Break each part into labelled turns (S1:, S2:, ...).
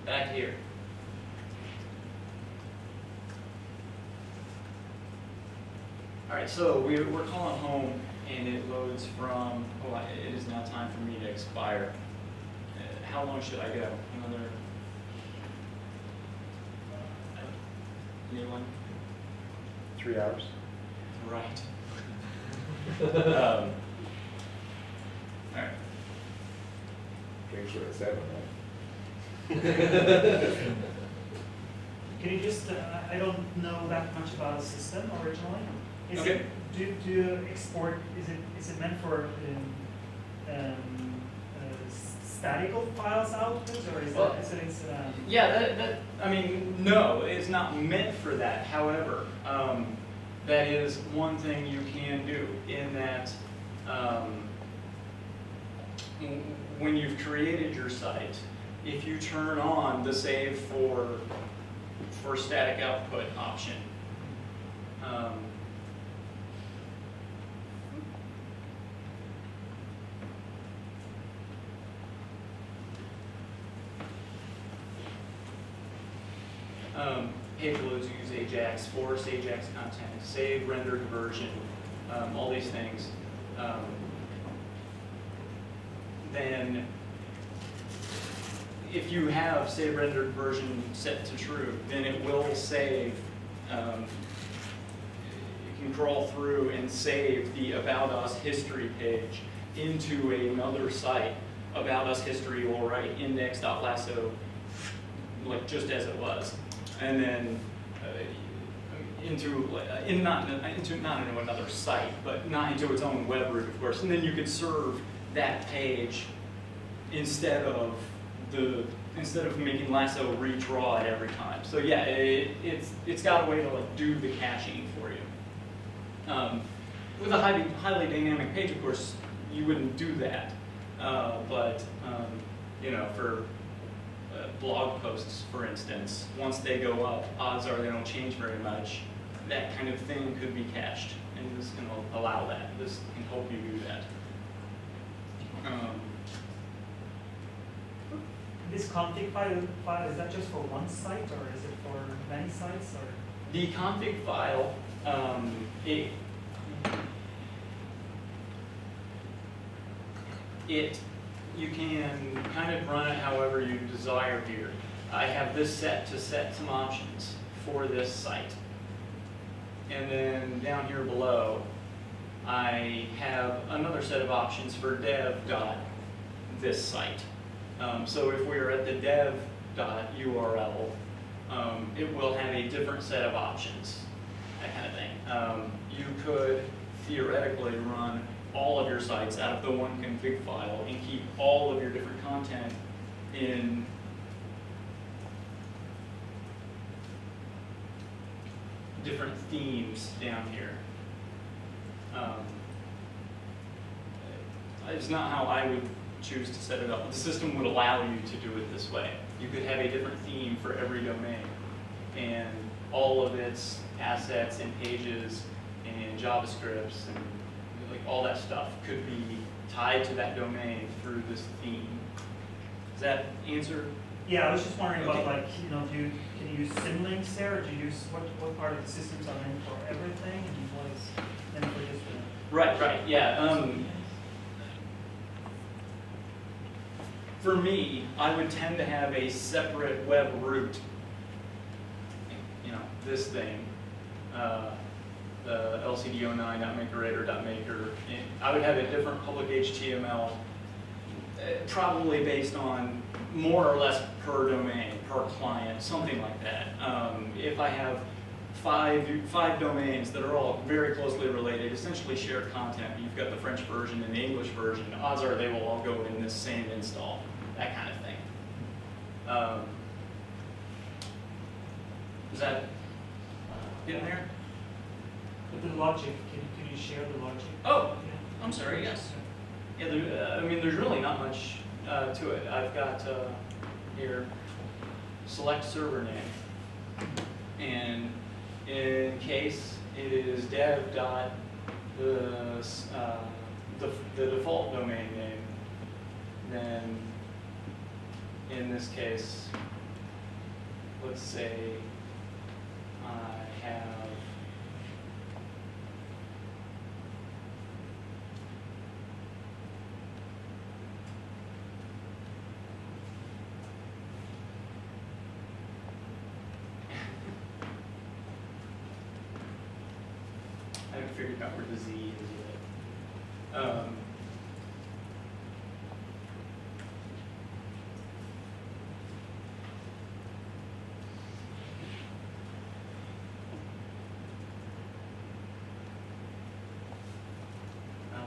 S1: back here. All right, so we're calling home, and it loads from, oh, it is now time for me to expire. How long should I go? Another, anyone?
S2: 3 hours.
S1: Right. All right.
S2: Drinks were at 7,
S3: Can you just, I don't know that much about the system originally. Is
S1: Okay.
S3: it, do you export, is it meant for statical files output, or is
S1: Well,
S3: it
S1: Yeah, I mean, no, it's not meant for that. However, that is one thing you can do in that when you've created your site, if you turn on the save for static output option, page loads use Ajax, force Ajax content, save, render, conversion, all these things. Then if you have save, render, conversion set to true, then it will save. You can crawl through and save the About Us history page into another site. About Us history will write index.lasso like just as it was. And then not into another site, but not into its own web root, of course. And then you could serve that page instead of making Lasso redraw it every time. So yeah, it's got a way to like do the caching for you. With a highly dynamic page, of course, you wouldn't do that. But you know, for blog posts, for instance, once they go up, odds are they don't change very much. That kind of thing could be cached, and this can allow that. This can help you do that.
S3: This config file, is that just for one site, or is it for many sites? Or
S1: The config file, you can kind of run it however you desire here. I have this set to set some options for this site. And then down here below, I have another set of options for dev.this site. So if we're at the dev.url, it will have a different set of options, that kind of thing. You could theoretically run all of your sites out of the one config file and keep all of your different content in different themes down here. It's not how I would choose to set it up. The system would allow you to do it this way. You could have a different theme for every domain, and all of its assets and pages and JavaScripts and like all that stuff could be tied to that domain through this theme. Does that answer?
S3: yeah, I was just wondering about,
S1: Okay.
S3: like, you know, can you use symlinks there, or do you use what part of the systems are meant for everything, and what is meant for just
S1: Right, yeah. For me, I would tend to have a separate web root. You know, this thing, the LCD09.Makerator.maker. I would have a different public HTML, probably based on more or less per domain, per client, something like that. If I have five domains that are all very closely related, essentially shared content, you've got the French version and the English version, odds are they will all go in this same install, that kind of thing. Does that get in there?
S3: But the logic, can you share the logic?
S1: Oh,
S3: Yeah.
S1: I'm sorry, yes. Yeah, I mean, there's really not much to it. I've got here, select server name, and in case it is dev dot the default domain name, then in this case let's say I have I haven't figured out where the Z is yet. Oh,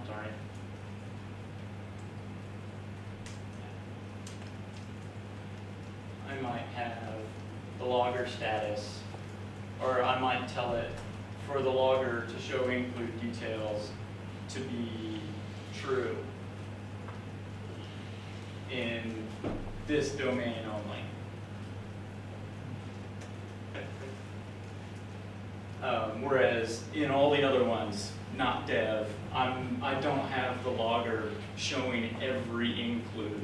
S1: darn it. I might have the logger status, or I might tell it for the logger to show include details to be true in this domain only. Whereas in all the other ones, not dev, I don't have the logger showing every include.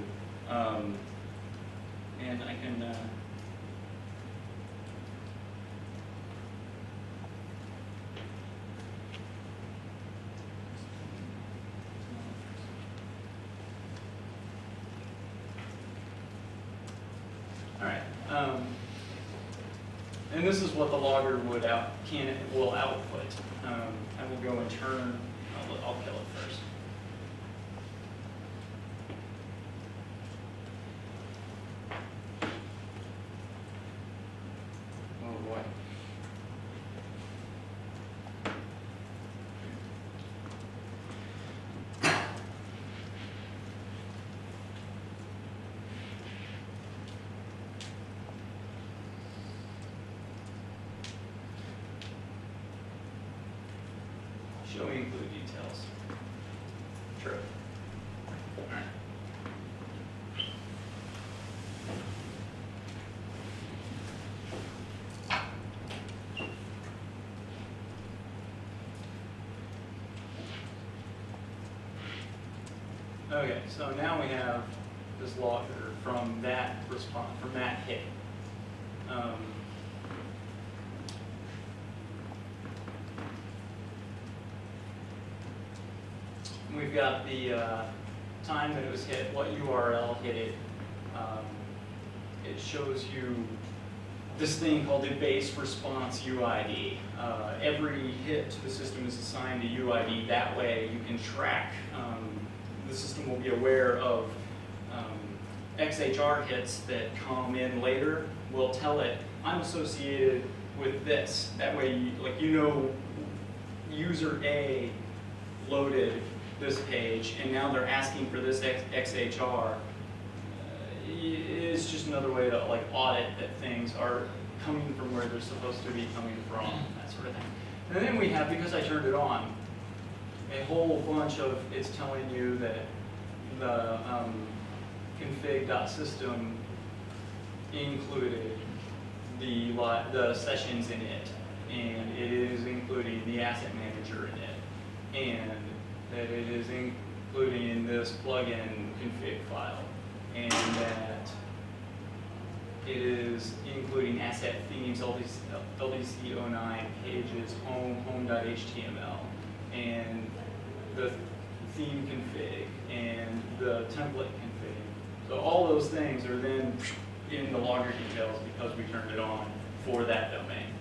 S1: And I can all right. And this is what the logger will output. I will go and turn. I'll kill it first. Oh boy. Show include details. True. All right. Okay, so now we have this logger from that response, from that hit. We've got the time that it was hit, what URL hit it. It shows you this thing called the base response UID. Every hit to the system is assigned a UID. That way you can track, the system will be aware of XHR hits that come in later. We'll tell it, I'm associated with this. That way, user A loaded this page, and now they're asking for this XHR. It's just another way to audit that things are coming from where they're supposed to be coming from, that sort of thing. And then we have, because I turned it on, a whole bunch of, it's telling you that the config.system included the sessions in it, and it is including the asset manager in it, and that it is including in this plugin config file, and that it is including asset themes, LDC09 pages, home.html, and the theme config, and the template config. So all those things are then in the logger details because we turned it on for that domain.